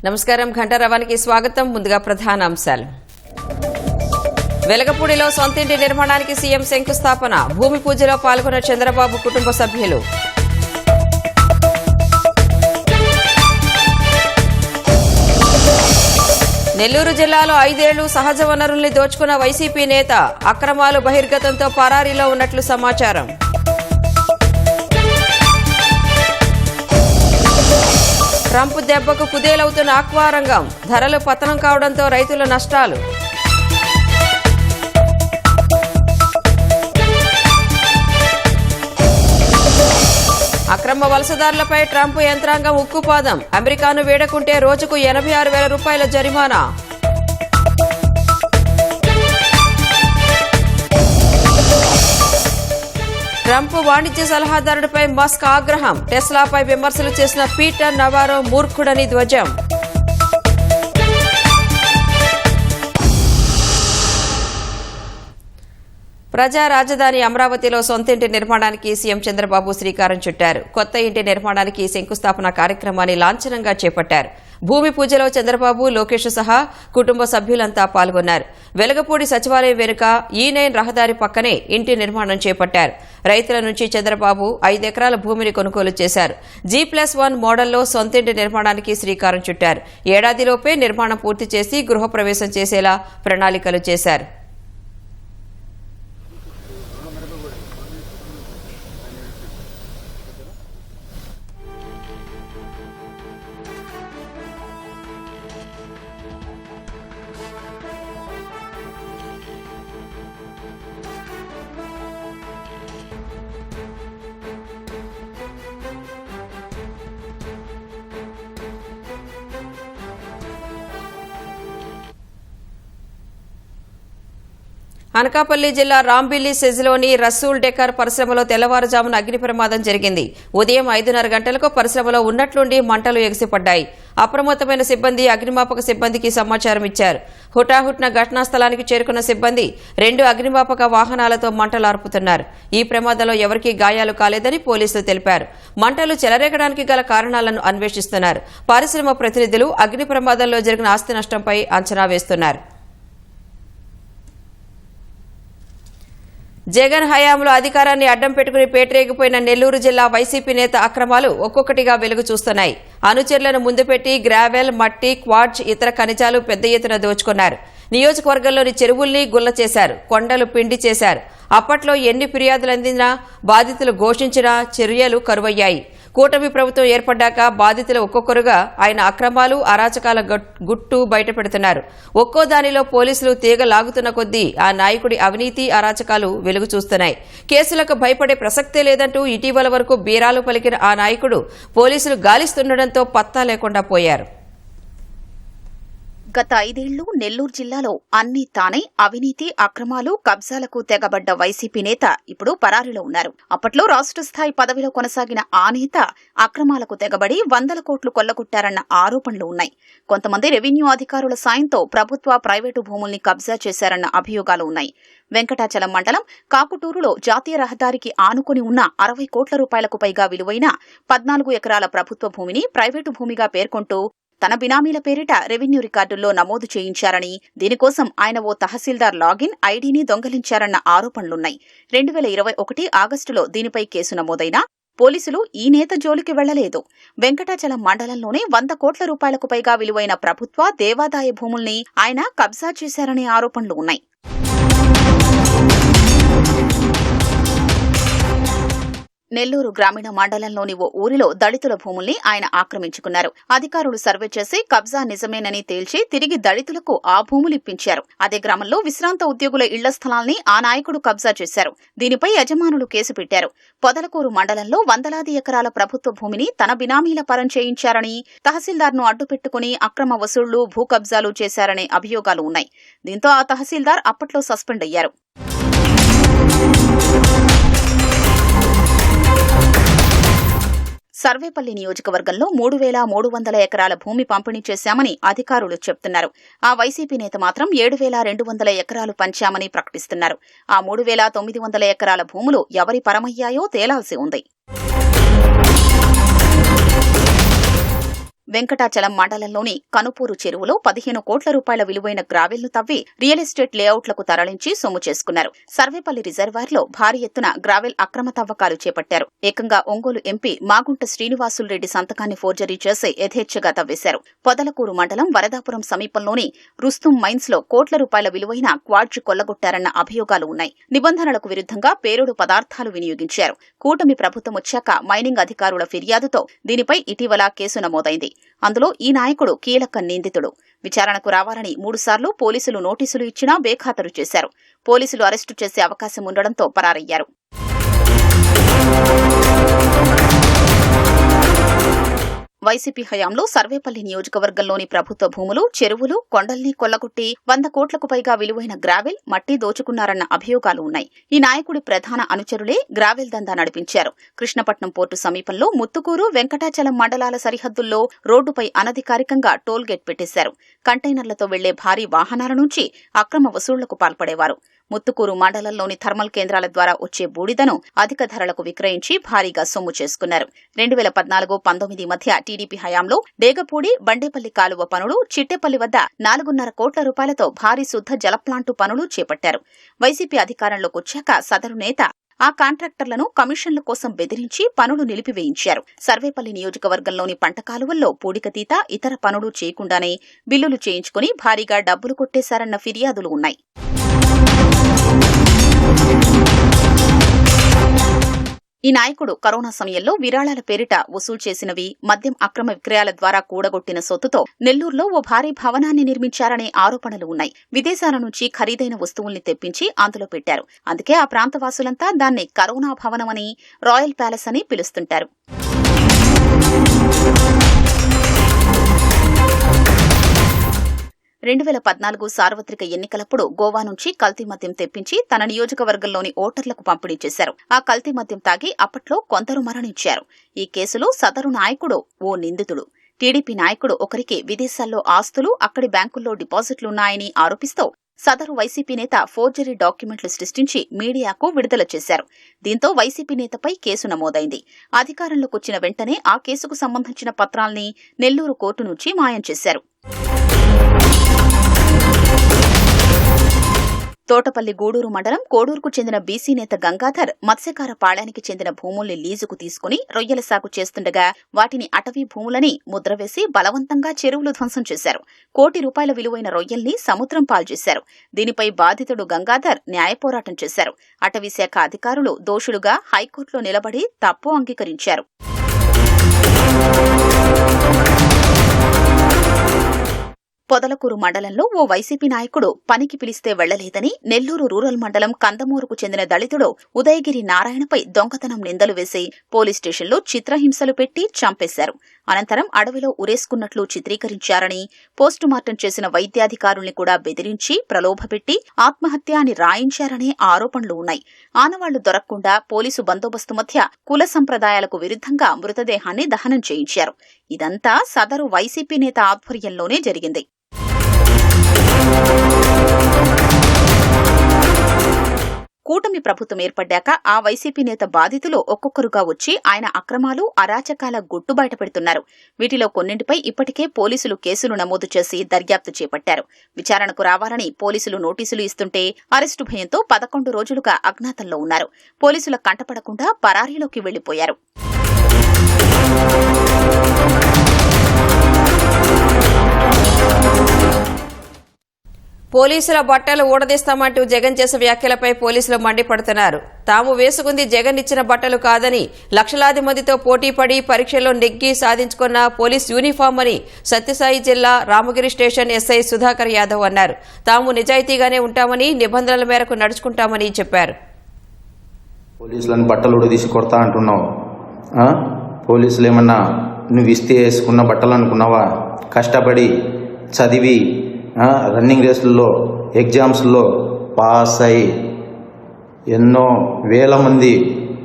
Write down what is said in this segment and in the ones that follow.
నమస్కారం. ఘంటారవానికి స్వాగతం. ముందుగా ప్రధాన అంశాలు. వెలగపూడిలో సొంతింటి నిర్మాణానికి సీఎం శంకుస్థాపన. భూమి పూజలో పాల్గొన్న చంద్రబాబు కుటుంబ సభ్యులు. నెల్లూరు జిల్లాలో 5 ఏళ్లు సహజ వనరుల్ని దోచుకున్న వైసీపీ నేత. అక్రమాలు బహిర్గతంతో పరారీలో ఉన్నట్లు సమాచారం. ట్రంప్ దెబ్బకు కుదేలవుతున్న ఆక్వా రంగం. ధరలు పతనం కావడంతో రైతుల నష్టాలు. అక్రమ వలసదారులపై ట్రంప్ యంత్రాంగం ఉక్కుపాదం. అమెరికాను వేడుకుంటే రోజుకు 86,000 రూపాయల జరిమానా. ట్రంప్ వాణిజ్య సలహాదారుడిపై మస్క్ ఆగ్రహం. టెస్లాపై విమర్శలు చేసిన పీటర్ నవారో మూర్ఖుడని ధ్వజం. ప్రజా రాజధాని అమరావతిలో సొంతింటి నిర్మాణానికి సీఎం చంద్రబాబు శ్రీకారం చుట్టారు. కొత్త ఇంటి నిర్మాణానికి శంకుస్థాపన కార్యక్రమాన్ని లాంఛనంగా చేపట్టారు. భూమి పూజలో చంద్రబాబు, లోకేష్ సహా కుటుంబ సభ్యులంతా పాల్గొన్నారు. వెలగపూడి సచివాలయం వెనుక E9 రహదారి పక్కనే ఇంటి నిర్మాణం చేపట్టారు. రైతుల నుంచి చంద్రబాబు 5 ఎకరాల భూమిని కొనుగోలు చేశారు. G+1 మోడల్లో సొంతింటి నిర్మాణానికి శ్రీకారం చుట్టారు. ఏడాదిలోపే నిర్మాణం పూర్తి చేసి గృహప్రవేశం చేసేలా ప్రణాళికలు చేశారు. అనకాపల్లి జిల్లా రాంబిల్లి సెజ్లోని రసూల్ డెకర్ పరిశ్రమలో తెల్లవారుజామున అగ్ని ప్రమాదం జరిగింది. ఉదయం 5:30 గంటలకు పరిశ్రమలో ఉన్నట్లుండి మంటలు ఎగిసిపడ్డాయి. అప్రమత్తమైన సిబ్బంది అగ్నిమాపక సిబ్బందికి సమాచారం ఇచ్చారు. హుటాహుట్న ఘటనా స్థలానికి చేరుకున్న సిబ్బంది 2 అగ్నిమాపక వాహనాలతో మంటలు ఆర్పుతున్నారు. ఈ ప్రమాదంలో ఎవరికీ గాయాలు కాలేదని పోలీసులు తెలిపారు. మంటలు చెలరేగడానికి గల కారణాలను అన్వేషిస్తున్నారు. పరిశ్రమ ప్రతినిధులు అగ్ని ప్రమాదంలో జరిగిన ఆస్తి నష్టంపై అంచనా వేస్తున్నారు. జగన్ హయాంలో అధికారాన్ని అడ్డం పెట్టుకుని పేటరేగిపోయిన నెల్లూరు జిల్లా వైసీపీ నేత అక్రమాలు ఒక్కొక్కటిగా వెలుగు చూస్తున్నాయి. అనుచరులను ముందు పెట్టి గ్రావెల్, మట్టి, క్వార్ట్జ్, ఇతర ఖనిజాలు పెద్ద ఎత్తున దోచుకున్నారు. నియోజకవర్గంలోని చెరువుల్ని గుల్ల చేశారు. కొండలు పిండి చేశారు. అప్పట్లో ఎన్ని ఫిర్యాదులు అందినా, బాధితులు ఘోషించినా చర్యలు కరువయ్యాయి. కూటమి ప్రభుత్వం ఏర్పడ్డాక బాధితులు ఒక్కొక్కరుగా ఆయన అక్రమాలు, అరాచకాల గుట్టు బయటపెడుతున్నారు. ఒక్కో దానిలో పోలీసులు తీగ లాగుతున్న కొద్దీ ఆ నాయకుడి అవినీతి, అరాచకాలు వెలుగు చూస్తున్నాయి. కేసులకు భయపడే ప్రసక్తే లేదంటూ ఇటీవల వరకు బీరాలు పలికిన ఆ నాయకుడు పోలీసులు గాలిస్తుండటంతో పత్తా లేకుండా పోయారు. గత 5 ఏళ్లు నెల్లూరు జిల్లాలో అన్ని తానే అవినీతి, అక్రమాలు, కబ్జాలకు తెగబడ్డ వైసీపీ నేత ఇప్పుడు పరారీలో ఉన్నారు. అప్పట్లో రాష్ట్ర స్థాయి పదవిలో కొనసాగిన ఆ నేత అక్రమాలకు తెగబడి 100 కోట్లు కొల్లగొట్టారన్న ఆరోపణలు ఉన్నాయి. కొంతమంది రెవెన్యూ అధికారుల సాయంతో ప్రభుత్వ, ప్రైవేటు భూముల్ని కబ్జా చేశారన్న అభియోగాలు ఉన్నాయి. వెంకటాచలం మండలం కాకుటూరులో జాతీయ రహదారికి ఆనుకుని ఉన్న 60 కోట్ల రూపాయలకు పైగా విలువైన 14 ఎకరాల ప్రభుత్వ భూమిని ప్రైవేటు భూమిగా పేర్కొంటూ తన బినామీల పేరిట రెవెన్యూ రికార్డుల్లో నమోదు చేయించారని, దీనికోసం ఆయన ఓ తహసీల్దార్ లాగిన్ ఐడీని దొంగలించారన్న ఆరోపణలున్నాయి. 2021 ఆగస్టులో దీనిపై కేసు నమోదైనా పోలీసులు ఈ నేత జోలికి వెళ్లలేదు. వెంకటాచలం మండలంలోనే 100 కోట్ల రూపాయలకు పైగా విలువైన ప్రభుత్వ, దేవాదాయ భూముల్ని ఆయన కబ్జా చేశారనే ఆరోపణలు ఉన్నాయి. నెల్లూరు గ్రామీణ మండలంలోని ఓ ఊరిలో దళితుల భూముల్ని ఆయన ఆక్రమించుకున్నారు. అధికారులు సర్వే చేసి కబ్జా నిజమేనని తేల్చి తిరిగి దళితులకు ఆ భూములిప్పించారు. అదే గ్రామంలో విశ్రాంత ఉద్యోగుల ఇళ్ల స్థలాల్ని ఆ నాయకుడు కబ్జా చేశారు. దీనిపై యజమానులు కేసు పెట్టారు. పొదలకూరు మండలంలో వందలాది ఎకరాల ప్రభుత్వ భూమిని తన బినామీల పరం చేయించారని, తహసీల్దార్ను అడ్డుపెట్టుకుని అక్రమ వసూళ్లు, భూ కబ్జాలు చేశారనే అభియోగాలు ఉన్నాయి. దీంతో ఆ తహసీల్దార్ అప్పట్లో సస్పెండ్ అయ్యారు. సర్వేపల్లి నియోజకవర్గంలో 3,300 ఎకరాల భూమి పంపిణీ చేశామని అధికారులు చెప్తున్నారు. ఆ వైసీపీ నేత మాత్రం 7,200 ఎకరాలు పంచామని ప్రకటిస్తున్నారు. ఆ 3,900 ఎకరాల భూములు ఎవరి పరమయ్యాయో తేలాల్సి ఉంది. వెంకటాచలం మండలంలోని కనుపూరు చెరువులో 15 కోట్ల రూపాయల విలువైన గ్రావెల్ను తవ్వి రియల్ ఎస్టేట్ లేఅవుట్లకు తరలించి సొమ్ము చేసుకున్నారు. సర్వేపల్లి రిజర్వాయర్లో భారీ ఎత్తున గ్రావెల్ అక్రమ తవ్వకాలు చేపట్టారు. ఏకంగా ఒంగోలు ఎంపీ మాగుంట శ్రీనివాసులరెడ్డి సంతకాన్ని ఫోర్జరీ చేసి యథేచ్ఛగా తవ్వేశారు. పొదలకూరు మండలం వరదాపురం సమీపంలోని రుస్తుం మైన్స్ లో కోట్ల రూపాయల విలువైన క్వాడ్జ్ కొల్లగొట్టారన్న అభియోగాలు ఉన్నాయి. నిబంధనలకు విరుద్ధంగా పేలుడు పదార్థాలు వినియోగించారు. కూటమి ప్రభుత్వం వచ్చాక మైనింగ్ అధికారుల ఫిర్యాదుతో దీనిపై ఇటీవల కేసు నమోదైంది. అందులో ఈ నాయకుడు కీలక నిందితుడు. విచారణకు రావాలని 3 సార్లు పోలీసులు నోటీసులు ఇచ్చినా బేఖాతరు చేశారు. పోలీసులు అరెస్టు చేసే అవకాశం ఉండడంతో పరారయ్యారు. వైసీపీ హయాంలో సర్వేపల్లి నియోజకవర్గంలోని ప్రభుత్వ భూములు, చెరువులు, కొండల్ని కొల్లగొట్టి 100 కోట్లకు పైగా విలువైన గ్రావెల్, మట్టి దోచుకున్నారన్న అభియోగాలు ఉన్నాయి. ఈ నాయకుడి ప్రధాన అనుచరులే గ్రావెల్ దందా నడిపించారు. కృష్ణపట్నం పోర్టు సమీపంలో ముత్తుకూరు, వెంకటాచలం మండలాల సరిహద్దుల్లో రోడ్డుపై అనధికారికంగా టోల్ గేట్ పెట్టేశారు. కంటైనర్లతో వెళ్లే భారీ వాహనాల నుంచి అక్రమ వసూళ్లకు పాల్పడేవారు. ముత్తుకూరు మండలంలోని థర్మల్ కేంద్రాల ద్వారా వచ్చే బూడిదను అధిక ధరలకు విక్రయించి భారీగా సొమ్ము చేసుకున్నారు. 2014-19 మధ్య టీడీపీ హయాంలో డేగపూడి, బండేపల్లి కాలువ పనులు, చిట్టెపల్లి వద్ద 4.5 కోట్ల రూపాయలతో భారీ శుద్ధ జల ప్లాంటు పనులు చేపట్టారు. వైసీపీ అధికారంలోకి వచ్చాక సదరు నేత ఆ కాంట్రాక్టర్లను కమిషన్ల కోసం బెదిరించి పనులు నిలిపివేయించారు. సర్వేపల్లి నియోజకవర్గంలోని పంట కాలువల్లో పూడికతీత, ఇతర పనులు చేయకుండానే బిల్లులు చేయించుకుని భారీగా డబ్బులు కొట్టేశారన్న ఫిర్యాదులు ఉన్నాయి. ఈ నాయకుడు కరోనా సమయంలో విరాళాల పేరిట వసూలు చేసినవి, మద్యం అక్రమ విక్రయాల ద్వారా కూడగొట్టిన సొత్తుతో నెల్లూరులో ఓ భారీ భవనాన్ని నిర్మించారనే ఆరోపణలు ఉన్నాయి. విదేశాల నుంచి ఖరీదైన వస్తువుల్ని తెప్పించి అందులో పెట్టారు. అందుకే ఆ ప్రాంతవాసులంతా దాన్ని కరోనా భవనమని, రాయల్ ప్యాలెస్ అని పిలుస్తుంటారు. 2014 సార్వత్రిక ఎన్నికలప్పుడు గోవా నుంచి కల్తీ మద్యం తెప్పించి తన నియోజకవర్గంలోని ఓటర్లకు పంపిణీ చేశారు. ఆ కల్తీ మద్యం తాగి అప్పట్లో కొందరు మరణించారు. ఈ కేసులో సదరు నాయకుడు ఓ నిందితుడు. టీడీపీ నాయకుడు ఒకరికి విదేశాల్లో ఆస్తులు, అక్కడి బ్యాంకుల్లో డిపాజిట్లున్నాయని ఆరోపిస్తూ సదరు వైసీపీ నేత ఫోర్జరీ డాక్యుమెంట్లు సృష్టించి మీడియాకు విడుదల చేశారు. దీంతో వైసీపీ నేతపై కేసు నమోదైంది. అధికారంలోకి వచ్చిన వెంటనే ఆ కేసుకు సంబంధించిన పత్రాల్ని నెల్లూరు కోర్టు నుంచి మాయం చేశారు. తోటపల్లి గూడూరు మండలం కోడూరుకు చెందిన బీసీ నేత గంగాధర్ మత్స్యకార పాళానికి చెందిన భూముల్ని లీజుకు తీసుకుని రొయ్యల సాగు చేస్తుండగా వాటిని అటవీ భూములని ముద్రవేసి బలవంతంగా చెరువులు ధ్వంసం చేశారు. కోటి రూపాయల విలువైన రొయ్యల్ని సముద్రం పాల్చేశారు. దీనిపై బాధితుడు గంగాధర్ న్యాయ పోరాటం చేశారు. అటవీ శాఖ అధికారులు దోషులుగా హైకోర్టులో నిలబడి తప్పు అంగీకరించారు. పొదలకూరు మండలంలో ఓ వైసీపీ నాయకుడు పనికి పిలిస్తే వెళ్లలేదని నెల్లూరు రూరల్ మండలం కందమూరుకు చెందిన దళితుడు ఉదయగిరి నారాయణపై దొంగతనం నిందలు వేసి పోలీస్ స్టేషన్లో చిత్రహింసలు పెట్టి చంపేశారు. అనంతరం అడవిలో ఉరేసుకున్నట్లు చిత్రీకరించారని, పోస్టుమార్టం చేసిన వైద్యాధికారుల్ని కూడా బెదిరించి ప్రలోభపెట్టి ఆత్మహత్య అని రాయించారనే ఆరోపణలు ఉన్నాయి. ఆనవాళ్లు దొరకకుండా పోలీసు బందోబస్తు మధ్య కుల సంప్రదాయాలకు విరుద్ధంగా మృతదేహాన్ని దహనం చేయించారు. ఇదంతా సదరు వైసీపీ నేత ఆధ్వర్యంలోనే జరిగింది. కూటమి ప్రభుత్వం ఏర్పడ్డాక ఆ వైసీపీ నేత బాధితులు ఒక్కొక్కరుగా వచ్చి ఆయన అక్రమాలు, అరాచకాల గుట్టు బయటపెడుతున్నారు. వీటిలో కొన్నింటిపై ఇప్పటికే పోలీసులు కేసులు నమోదు చేసి దర్యాప్తు చేపట్టారు. విచారణకు రావాలని పోలీసులు నోటీసులు ఇస్తుంటే అరెస్టు భయంతో 11 రోజులుగా అజ్ఞాతంలో ఉన్నారు. పోలీసుల కంటపడకుండా పరారీలోకి వెళ్లిపోయారు. పోలీసుల బట్టలు ఊడదీస్తామంటూ జగన్ చేసిన వ్యాఖ్యలపై పోలీసులు మండిపడుతున్నారు. తాము వేసుకుంది జగన్ ఇచ్చిన బట్టలు కాదని, లక్షలాది మందితో పోటీపడి పరీక్షల్లో నెగ్గి సాధించుకున్న పోలీస్ యూనిఫామ్ అని సత్యసాయి జిల్లా రామగిరి స్టేషన్ ఎస్ఐ సుధాకర్ యాదవ్ అన్నారు. తాము నిజాయితీగానే ఉంటామని, నిబంధనల మేరకు నడుచుకుంటామని చెప్పారు. పోలీసులను బట్టలు ఊడదీసి కొడతా అంటున్నావు. పోలీసులు ఏమన్నా నువ్వు ఇస్తే వేసుకున్న బట్టలు అనుకున్నావా? కష్టపడి చదివి రన్నింగ్ రేసుల్లో, ఎగ్జామ్స్లో పాస్ అయి ఎన్నో వేల మంది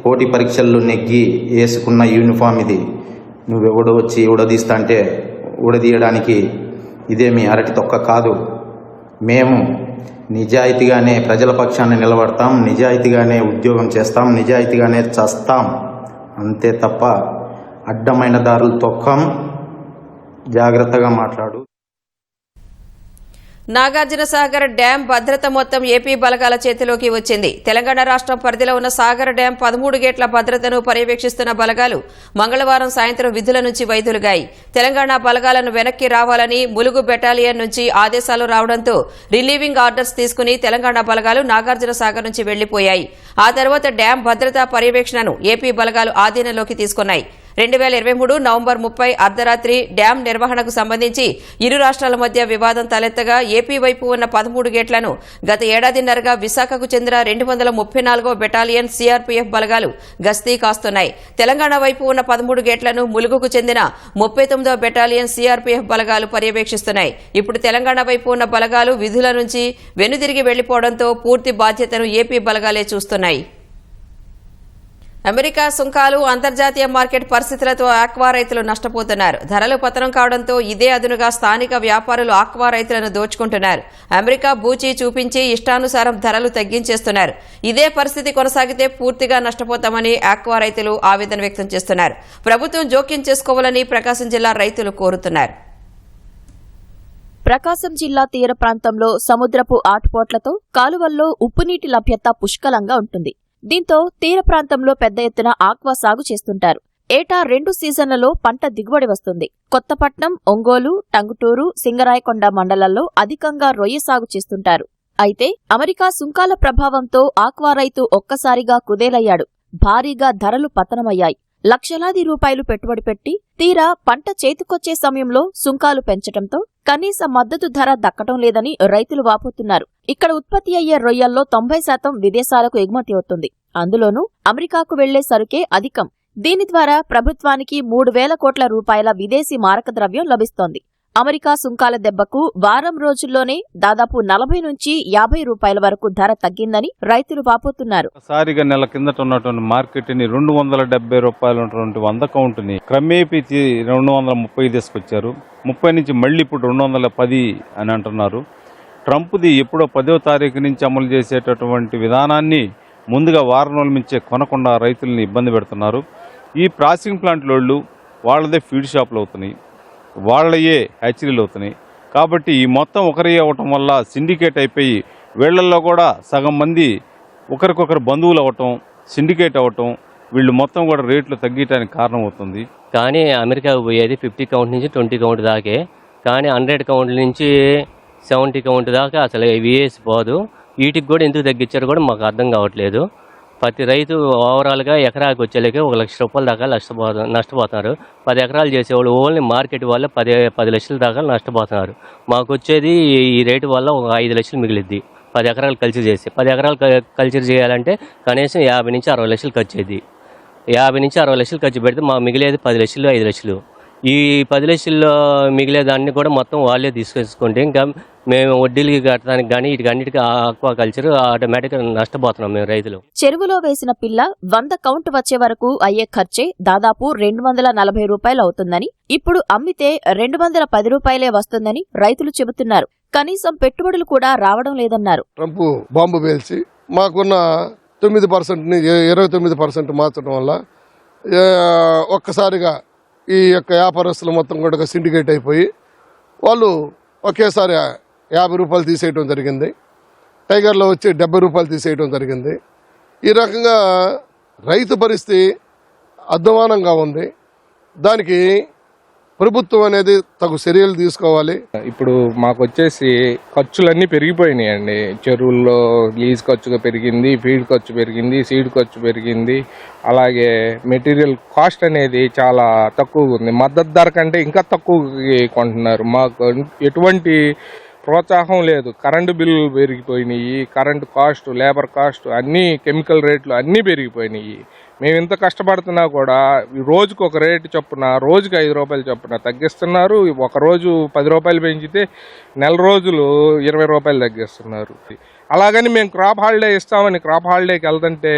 పోటీ పరీక్షల్లో నెగ్గి వేసుకున్న యూనిఫామ్ ఇది. నువ్వెవడో వచ్చి ఉడదీస్తా అంటే ఉడదీయడానికి ఇదేమి అరటి తొక్క కాదు. మేము నిజాయితీగానే ప్రజల పక్షాన్ని నిలబడతాం, నిజాయితీగానే ఉద్యోగం చేస్తాం, నిజాయితీగానే చస్తాం. అంతే తప్ప అడ్డమైన దారులు తొక్కం. జాగ్రత్తగా మాట్లాడు. నాగార్జున సాగర్ డ్యాం భద్రత మొత్తం ఏపీ బలగాల చేతిలోకి వచ్చింది. తెలంగాణ రాష్ట్రం పరిధిలో ఉన్న సాగర్ డ్యాం 13 గేట్ల భద్రతను పర్యవేక్షిస్తున్న బలగాలు మంగళవారం సాయంత్రం విధుల నుంచి వైదొలిగాయి. తెలంగాణ బలగాలను వెనక్కి రావాలని ములుగు బెటాలియన్ నుంచి ఆదేశాలు రావడంతో రిలీవింగ్ ఆర్డర్స్ తీసుకుని తెలంగాణ బలగాలు నాగార్జున సాగర్ నుంచి వెళ్లిపోయాయి. ఆ తర్వాత డ్యాం భద్రతా పర్యవేక్షణను ఏపీ బలగాలు ఆధీనంలోకి తీసుకున్నాయి. 2023 నవంబర్ 30 అర్ధరాత్రి డ్యాం నిర్వహణకు సంబంధించి ఇరు రాష్ట్రాల మధ్య వివాదం తలెత్తగా ఏపీ వైపు ఉన్న 13 గేట్లను గత ఏడాదిన్నరగా విశాఖకు చెందిన 234వ బెటాలియన్ సీఆర్పీఎఫ్ బలగాలు గస్తీ కాస్తున్నాయి. తెలంగాణ వైపు ఉన్న 13 గేట్లను ములుగుకు చెందిన 39వ బెటాలియన్ సీఆర్పీఎఫ్ బలగాలు పర్యవేక్షిస్తున్నాయి. ఇప్పుడు తెలంగాణ వైపు ఉన్న బలగాలు విధుల నుంచి వెనుదిరిగి వెళ్లిపోవడంతో పూర్తి బాధ్యతను ఏపీ బలగాలే చూస్తున్నాయి. అమెరికా సుంకాలు, అంతర్జాతీయ మార్కెట్ పరిస్థితులతో ఆక్వా రైతులు నష్టపోతున్నారు. ధరలు పతనం కావడంతో ఇదే అదునుగా స్థానిక వ్యాపారులు ఆక్వా రైతులను దోచుకుంటున్నారు. అమెరికా బూచీ చూపించి ఇష్టానుసారం ధరలు తగ్గించేస్తున్నారు. ఇదే పరిస్థితి కొనసాగితే పూర్తిగా నష్టపోతామని ఆక్వా రైతులు ఆవేదన వ్యక్తం చేస్తున్నారు. ప్రభుత్వం జోక్యం చేసుకోవాలని ప్రకాశం జిల్లా రైతులు కోరుతున్నారు. ప్రకాశం జిల్లా తీర ప్రాంతంలో సముద్రపు ఆటుపోట్లతో కాలువల్లో ఉప్పునీటి లభ్యత పుష్కలంగా ఉంటుంది. దీంతో తీర ప్రాంతంలో పెద్ద ఎత్తున ఆక్వా సాగు చేస్తుంటారు. ఏటా 2 సీజన్లలో పంట దిగుబడి వస్తుంది. కొత్తపట్నం, ఒంగోలు, టంగుటూరు, సింగరాయకొండ మండలాల్లో అధికంగా రొయ్య సాగు చేస్తుంటారు. అయితే అమెరికా సుంకాల ప్రభావంతో ఆక్వా రైతు ఒక్కసారిగా కుదేలయ్యాడు. భారీగా ధరలు పతనమయ్యాయి. లక్షలాది రూపాయలు పెట్టుబడి పెట్టి తీరా పంట చేతికొచ్చే సమయంలో సుంకాలు పెంచటంతో కనీస మద్దతు ధర దక్కటం లేదని రైతులు వాపోతున్నారు. ఇక్కడ ఉత్పత్తి అయ్యే రొయ్యల్లో 90% విదేశాలకు ఎగుమతి అవుతుంది. అందులోనూ అమెరికాకు వెళ్లే సరుకే అధికం. దీని ద్వారా ప్రభుత్వానికి 3,000 కోట్ల రూపాయల విదేశీ మారక ద్రవ్యం లభిస్తోంది. అమెరికా సుంకాల దెబ్బకు వారం రోజుల్లోనే దాదాపు 40 నుంచి 50 రూపాయల వరకు ధర తగ్గిందని రైతులు వాపోతున్నారు. ఒకసారిగా నెల కిందట ఉన్నటువంటి మార్కెట్ ని 270 రూపాయలు ఉన్నటువంటి 100 కౌంటుని క్రమేపీ 230 తీసుకొచ్చారు. 30 నుంచి మళ్ళీ ఇప్పుడు 210 అని అంటున్నారు. ట్రంప్ది ఎప్పుడో 10వ తారీఖు నుంచి అమలు చేసేటటువంటి విధానాన్ని ముందుగా వారం రోజుల నుంచే కొనకుండా రైతుల్ని ఇబ్బంది పెడుతున్నారు. ఈ ప్రాసెసింగ్ ప్లాంట్లోళ్ళు వాళ్ళదే ఫీడ్ షాపులు అవుతున్నాయి, వాళ్ళయే హ్యాచరీలు అవుతున్నాయి. కాబట్టి ఈ మొత్తం ఒకరి అవ్వటం వల్ల సిండికేట్ అయిపోయి వీళ్లలో కూడా సగం మంది ఒకరికొకరు బంధువులు అవ్వటం, సిండికేట్ అవ్వటం, వీళ్ళు మొత్తం కూడా రేట్లు తగ్గటానికి కారణం అవుతుంది. కానీ అమెరికాకు పోయేది 50 కౌంట్ నుంచి 20 కౌంట్ దాకే, కానీ 100 కౌంట్ల నుంచి 70 కౌంట్ దాకా అసలు విఏసి పోదు. వీటికి కూడా ఎందుకు తగ్గించారో కూడా మాకు అర్థం కావట్లేదు. ప్రతి రైతు ఓవరాల్గా ఎకరాకి వచ్చేలాగే 1 లక్ష రూపాయల దాకా నష్టపోతున్నారు. 10 ఎకరాలు చేసేవాళ్ళు ఓన్లీ మార్కెట్ వల్ల 10 లక్షల దాకా నష్టపోతున్నారు. మాకు వచ్చేది ఈ రేటు వల్ల ఒక 5 లక్షలు మిగిలిద్ది 10 ఎకరాలు కల్చర్ చేసి. 10 ఎకరాలు కల్చర్ చేయాలంటే కనీసం 50 నుంచి 60 లక్షలు ఖర్చు అయ్యింది. 50 నుంచి 60 లక్షలు ఖర్చు పెడితే మాకు మిగిలేది 10 లక్షలు 5 లక్షలు. ఈ 10 లక్షల్లో మిగిలేదాన్ని కూడా మొత్తం వాళ్ళే తీసుకొచ్చుకుంటే ఇంకా మేము వడ్డీలకి కట్టడానికి కానీ వీటికన్నిటికీ ఆక్వా కల్చర్ ఆటోమేటిక్గా నష్టపోతున్నాం మేము రైతులు. చెరువులో వేసిన పిల్ల 100 కౌంట్ వచ్చే వరకు అయ్యే ఖర్చే దాదాపు 240 రూపాయలు అవుతుందని, ఇప్పుడు అమ్మితే 210 రూపాయలే వస్తుందని రైతులు చెబుతున్నారు. కనీసం పెట్టుబడులు కూడా రావడం లేదన్నారు. ట్రంప్ బాంబు పేల్చి మాకున్న 9%ని 29% మార్చడం వల్ల ఒక్కసారిగా ఈ యొక్క వ్యాపారస్తులు మొత్తం కూడా సిండికేట్ అయిపోయి వాళ్ళు ఒకేసారి 50 రూపాయలు తీసేయడం జరిగింది. టైగర్లో వచ్చి 70 రూపాయలు తీసేయడం జరిగింది. ఈ రకంగా రైతు పరిస్థితి అధ్వానంగా ఉంది. దానికి ప్రభుత్వం అనేది తగు చర్యలు తీసుకోవాలి. ఇప్పుడు మాకు వచ్చేసి ఖర్చులన్నీ పెరిగిపోయినాయండి. చెరువుల్లో లీజ్ ఖర్చు పెరిగింది, ఫీడ్ ఖర్చు పెరిగింది, సీడ్ ఖర్చు పెరిగింది. అలాగే మెటీరియల్ కాస్ట్ అనేది చాలా తక్కువగా ఉంది. మద్దతు ధర కంటే ఇంకా తక్కువ కొంటున్నారు. మాకు ఎటువంటి ప్రోత్సాహం లేదు. కరెంటు బిల్లులు పెరిగిపోయినాయి, కరెంటు కాస్ట్, లేబర్ కాస్ట్ అన్నీ, కెమికల్ రేట్లు అన్నీ పెరిగిపోయినాయి. మేము ఇంత కష్టపడుతున్నా కూడా రోజుకు ఒక రేటు చొప్పున రోజుకి 5 రూపాయలు చొప్పున తగ్గిస్తున్నారు. ఒక రోజు 10 రూపాయలు పెంచితే నెల రోజులు 20 రూపాయలు తగ్గిస్తున్నారు. అలాగని మేము క్రాప్ హాలిడే ఇస్తామని క్రాప్ హాలిడేకి వెళ్తుంటే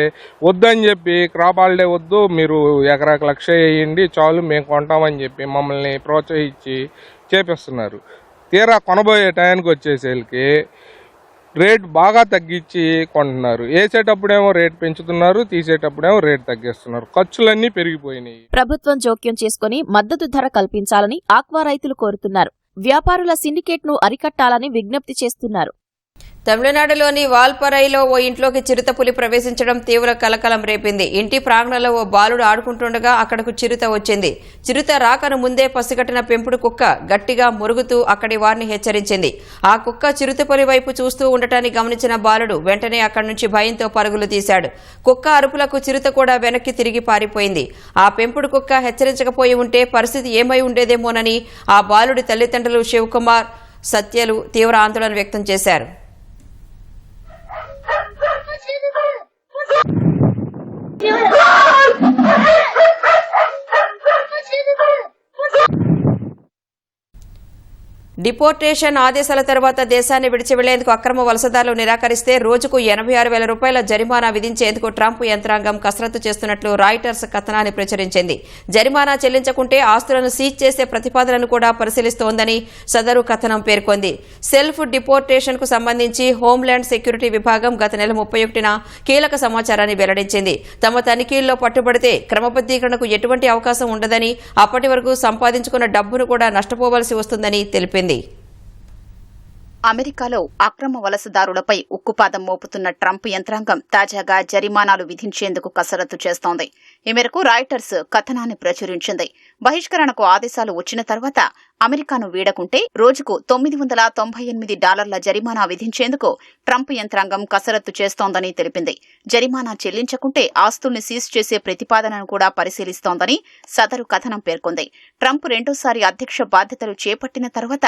వద్దని చెప్పి క్రాప్ హాలిడే వద్దు, మీరు ఎకరాకు 1,00,000 వేయండి చాలు మేము కొంటామని చెప్పి మమ్మల్ని ప్రోత్సహించి చేపిస్తున్నారు. తీరా కొనబోయే టయానికి వచ్చేసరికి రేట్ బాగా తగ్గించి కొంటున్నారు. వేసేటప్పుడేమో రేట్ పెంచుతున్నారు, తీసేటప్పుడేమో రేట్ తగ్గిస్తున్నారు. ఖర్చులన్నీ పెరిగిపోయినాయి. ప్రభుత్వం జోక్యం చేసుకుని మద్దతు ధర కల్పించాలని ఆక్వా రైతులు కోరుతున్నారు. వ్యాపారుల సిండికేట్ను అరికట్టాలని విజ్ఞప్తి చేస్తున్నారు. తమిళనాడులోని వాల్పరైలో ఓ ఇంట్లోకి చిరుతపులి ప్రవేశించడం తీవ్ర కలకలం రేపింది. ఇంటి ప్రాంగణంలో ఓ బాలుడు ఆడుకుంటుండగా అక్కడకు చిరుత వచ్చింది. చిరుత రాకను ముందే పసిగట్టిన పెంపుడు కుక్క గట్టిగా మురుగుతూ అక్కడి వారిని హెచ్చరించింది. ఆ కుక్క చిరుతపులి వైపు చూస్తూ ఉండటాన్ని గమనించిన బాలుడు వెంటనే అక్కడి నుంచి భయంతో పరుగులు తీశాడు. కుక్క అరుపులకు చిరుత కూడా వెనక్కి తిరిగి పారిపోయింది. ఆ పెంపుడు కుక్క హెచ్చరించకపోయి ఉంటే పరిస్థితి ఏమై ఉండేదేమోనని ఆ బాలుడి తల్లిదండ్రులు శివకుమార్, సత్యలు తీవ్ర ఆందోళన వ్యక్తం చేశారు. డిపోర్టేషన్ ఆదేశాల తర్వాత దేశాన్ని విడిచి వెళ్లేందుకు అక్రమ వలసదారులు నిరాకరిస్తే రోజుకు 86,000 రూపాయల జరిమానా విధించేందుకు ట్రంప్ యంత్రాంగం కసరత్తు చేస్తున్నట్లు రాయిటర్స్ కథనాన్ని ప్రచురించింది. జరిమానా చెల్లించకుంటే ఆస్తులను సీజ్ చేసే ప్రతిపాదనను కూడా పరిశీలిస్తోందని సదరు కథనం పేర్కొంది. సెల్ఫ్ డిపోర్టేషన్ కు సంబంధించి హోంల్యాండ్ సెక్యూరిటీ విభాగం గత నెల 31న కీలక సమాచారాన్ని వెల్లడించింది. తమ తనిఖీల్లో పట్టుబడితే క్రమబద్దీకరణకు ఎటువంటి అవకాశం ఉండదని, అప్పటి వరకు సంపాదించుకున్న డబ్బును కూడా నష్టపోవలసి వస్తుందని తెలిపింది. అమెరికాలో అక్రమ వలసదారులపై ఉక్కుపాదం మోపుతున్న ట్రంప్ యంత్రాంగం తాజాగా జరిమానాలు విధించేందుకు కసరత్తు చేస్తోంది. ఈ మేరకు రాయిటర్స్ కథనాన్ని ప్రచురించింది. బహిష్కరణకు ఆదేశాలు వచ్చిన తర్వాత అమెరికాను వీడకుంటే రోజుకు $998 జరిమానా విధించేందుకు ట్రంప్ యంత్రాంగం కసరత్తు చేస్తోందని తెలిపింది. జరిమానా చెల్లించకుంటే ఆస్తుల్ని సీజ్ చేసే ప్రతిపాదనను కూడా పరిశీలిస్తోందని సదరు కథనం పేర్కొంది. ట్రంప్ రెండోసారి అధ్యక్ష బాధ్యతలు చేపట్టిన తర్వాత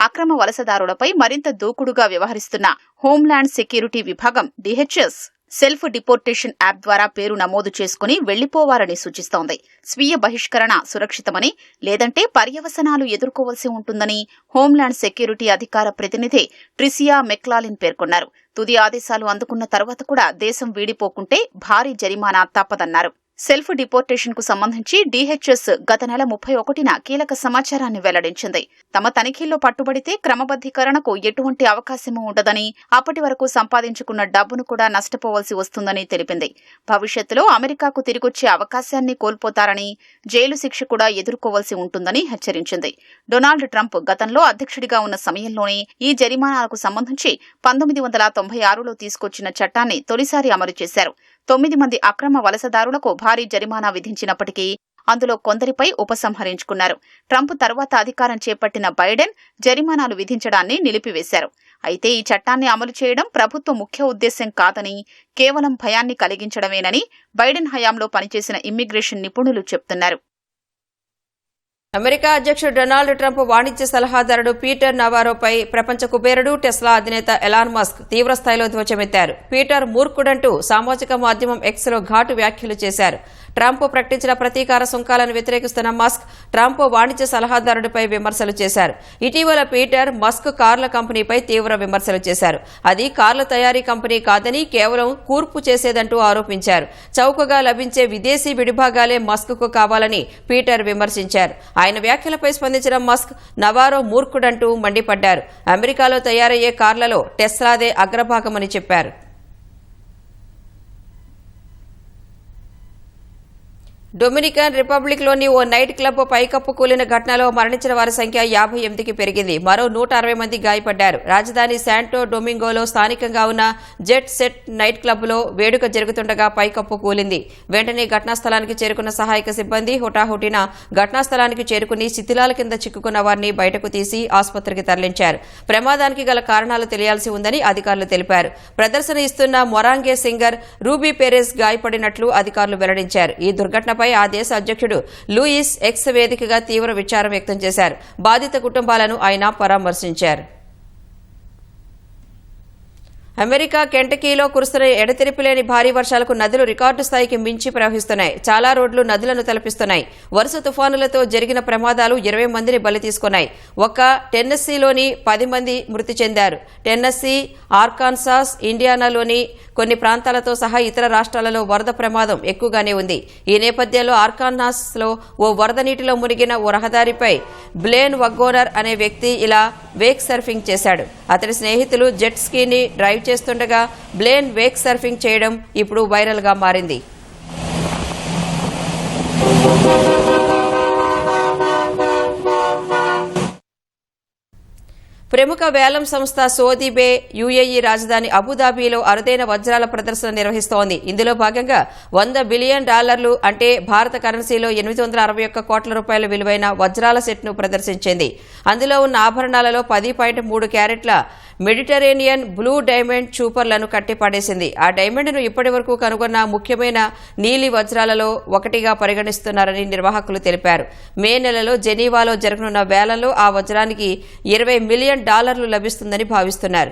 అక్రమ వలసదారులపై మరింత దూకుడుగా వ్యవహరిస్తున్న హోంల్యాండ్ సెక్యూరిటీ విభాగం DHS సెల్ఫ్ డిపోర్టేషన్ యాప్ ద్వారా పేరు నమోదు చేసుకుని వెళ్లిపోవాలని సూచిస్తోంది. స్వీయ బహిష్కరణ సురక్షితమని, లేదంటే పర్యవసనాలు ఎదుర్కోవలసి ఉంటుందని హోంల్యాండ్ సెక్యూరిటీ అధికార ప్రతినిధి ట్రిసియా మెక్లాలిన్ పేర్కొన్నారు. తుది ఆదేశాలు అందుకున్న తర్వాత కూడా దేశం వీడిపోకుంటే భారీ జరిమానా తప్పదన్నారు. సెల్ఫ్ డిపోర్టేషన్ కు సంబంధించి DHS గత నెల 31న కీలక సమాచారాన్ని వెల్లడించింది. తమ తనిఖీల్లో పట్టుబడితే క్రమబద్దీకరణకు ఎటువంటి అవకాశమూ ఉండదని, అప్పటి వరకు సంపాదించుకున్న డబ్బును కూడా నష్టపోవలసి వస్తుందని తెలిపింది. భవిష్యత్తులో అమెరికాకు తిరిగొచ్చే అవకాశాన్ని కోల్పోతారని, జైలు శిక్ష కూడా ఎదుర్కోవలసి ఉంటుందని హెచ్చరించింది. డొనాల్డ్ ట్రంప్ గతంలో అధ్యక్షుడిగా ఉన్న సమయంలోనే ఈ జరిమానాలకు సంబంధించి 1996లో తీసుకొచ్చిన చట్టాన్ని తొలిసారి అమలు చేశారు. 9 మంది అక్రమ వలసదారులకు భారీ జరిమానా విధించినప్పటికీ అందులో కొందరిపై ఉపసంహరించుకున్నారు. ట్రంప్ తర్వాత అధికారం చేపట్టిన బైడెన్ జరిమానాలు విధించడాన్ని నిలిపివేశారు. అయితే ఈ చట్టాన్ని అమలు చేయడం ప్రభుత్వ ముఖ్య ఉద్దేశం కాదని, కేవలం భయాన్ని కలిగించడమేనని బైడెన్ హయాంలో పనిచేసిన ఇమ్మిగ్రేషన్ నిపుణులు చెబుతున్నారు. అమెరికా అధ్యక్షుడు డొనాల్డ్ ట్రంప్ వాణిజ్య సలహాదారుడు పీటర్ నవారోపై ప్రపంచ కుబేరుడు టెస్లా అధినేత ఎలాన్ మస్క్ తీవ్రస్థాయిలో ధ్వజమెత్తారు. పీటర్ మూర్ఖుడంటూ సామాజిక మాధ్యమం ఎక్స్లో ఘాటు వ్యాఖ్యలు చేశారు. ట్రంప్ ప్రకటించిన ప్రతీకార సుంకాలను వ్యతిరేకిస్తున్న మస్క్ ట్రంప్ వాణిజ్య సలహాదారుడిపై విమర్శలు చేశారు. ఇటీవల పీటర్ మస్క్ కార్ల కంపెనీపై తీవ్ర విమర్శలు చేశారు. అది కార్ల తయారీ కంపెనీ కాదని, కేవలం కూర్పు చేసేదంటూ ఆరోపించారు. చౌకగా లభించే విదేశీ విడిభాగాలే మస్క్కు కావాలని పీటర్ విమర్శించారు. ఆయన వ్యాఖ్యలపై స్పందించిన మస్క్ నవారో మూర్ఖుడంటూ మండిపడ్డారు. అమెరికాలో తయారయ్యే కార్లలో టెస్లాదే అగ్రభాగమని చెప్పారు. డొమినికన్ రిపబ్లిక్లోని ఓ నైట్ క్లబ్ పైకప్పు కూలిన ఘటనలో మరణించిన వారి సంఖ్య 58కి పెరిగింది. మరో 160 మంది గాయపడ్డారు. రాజధాని శాంటో డొమింగోలో స్థానికంగా ఉన్న జెట్ సెట్ నైట్ క్లబ్లో వేడుక జరుగుతుండగా పైకప్పు కూలింది. వెంటనే ఘటనా స్థలానికి చేరుకున్న సహాయక సిబ్బంది హుటాహుటిన ఘటనా స్థలానికి చేరుకుని శిథిలాల కింద చిక్కుకున్న వారిని బయటకు తీసి ఆసుపత్రికి తరలించారు. ప్రమాదానికి గల కారణాలు తెలియాల్సి ఉందని అధికారులు తెలిపారు. ప్రదర్శన ఇస్తున్న మొరాంగే సింగర్ రూబీ పెరెజ్ గాయపడినట్లు అధికారులు వెల్లడించారు. ఈ దుర్ఘటనపై ఆ దేశ అధ్యక్షుడు లూయిస్ ఎక్స్ వేదికగా తీవ్ర విచారం వ్యక్తం చేశారు. బాధిత కుటుంబాలను ఆయన పరామర్శించారు. అమెరికా కెంటకీలో కురుస్తున్న ఎడతెరిపిలేని భారీ వర్షాలకు నదులు రికార్డు స్థాయికి మించి ప్రవహిస్తున్నాయి. చాలా రోడ్లు నదులను తలపిస్తున్నాయి. వరుస తుఫానులతో జరిగిన ప్రమాదాలు 20 మందిని బలి తీసుకున్నాయి. ఒక్క టెన్నెస్సీలోని 10 మంది మృతి చెందారు. టెన్నెస్సీ, ఆర్కాన్సాస్, ఇండియానాలోని కొన్ని ప్రాంతాలతో సహా ఇతర రాష్ట్రాలలో వరద ప్రమాదం ఎక్కువగానే ఉంది. ఈ నేపథ్యంలో ఆర్కాన్సాస్లో ఓ వరద నీటిలో మునిగిన ఓ రహదారిపై బ్లేన్ వగ్గోనర్ అనే వ్యక్తి ఇలా వేక్ సర్ఫింగ్ చేశాడు. అతడి స్నేహితులు జెట్ స్కీని డ్రైవ్ చేస్తుండగా బ్లేన్ వేక్ సర్ఫింగ్ చేయడం ఇప్పుడు వైరల్గా మారింది. ప్రముఖ వేలం సంస్థ సోథిబే యుఏఈ రాజధాని అబుదాబిలో అరుదైన వజ్రాల ప్రదర్శన నిర్వహిస్తోంది. ఇందులో భాగంగా $100 బిలియన్ అంటే భారత కరెన్సీలో 861 కోట్ల రూపాయల విలువైన వజ్రాల సెట్ను ప్రదర్శించింది. అందులో ఉన్న ఆభరణాలలో 10.3 క్యారెట్ల మెడిటరేనియన్ బ్లూ డైమండ్ చూపర్లను కట్టిపడేసింది. ఆ డైమండ్ను ఇప్పటి వరకు కనుగొన్న ముఖ్యమైన నీలి వజ్రాలలో ఒకటిగా పరిగణిస్తున్నారని నిర్వాహకులు తెలిపారు. మే నెలలో జెనీవాలో జరగనున్న వేలంలో ఆ వజ్రానికి $20 మిలియన్ లభిస్తుందని భావిస్తున్నారు.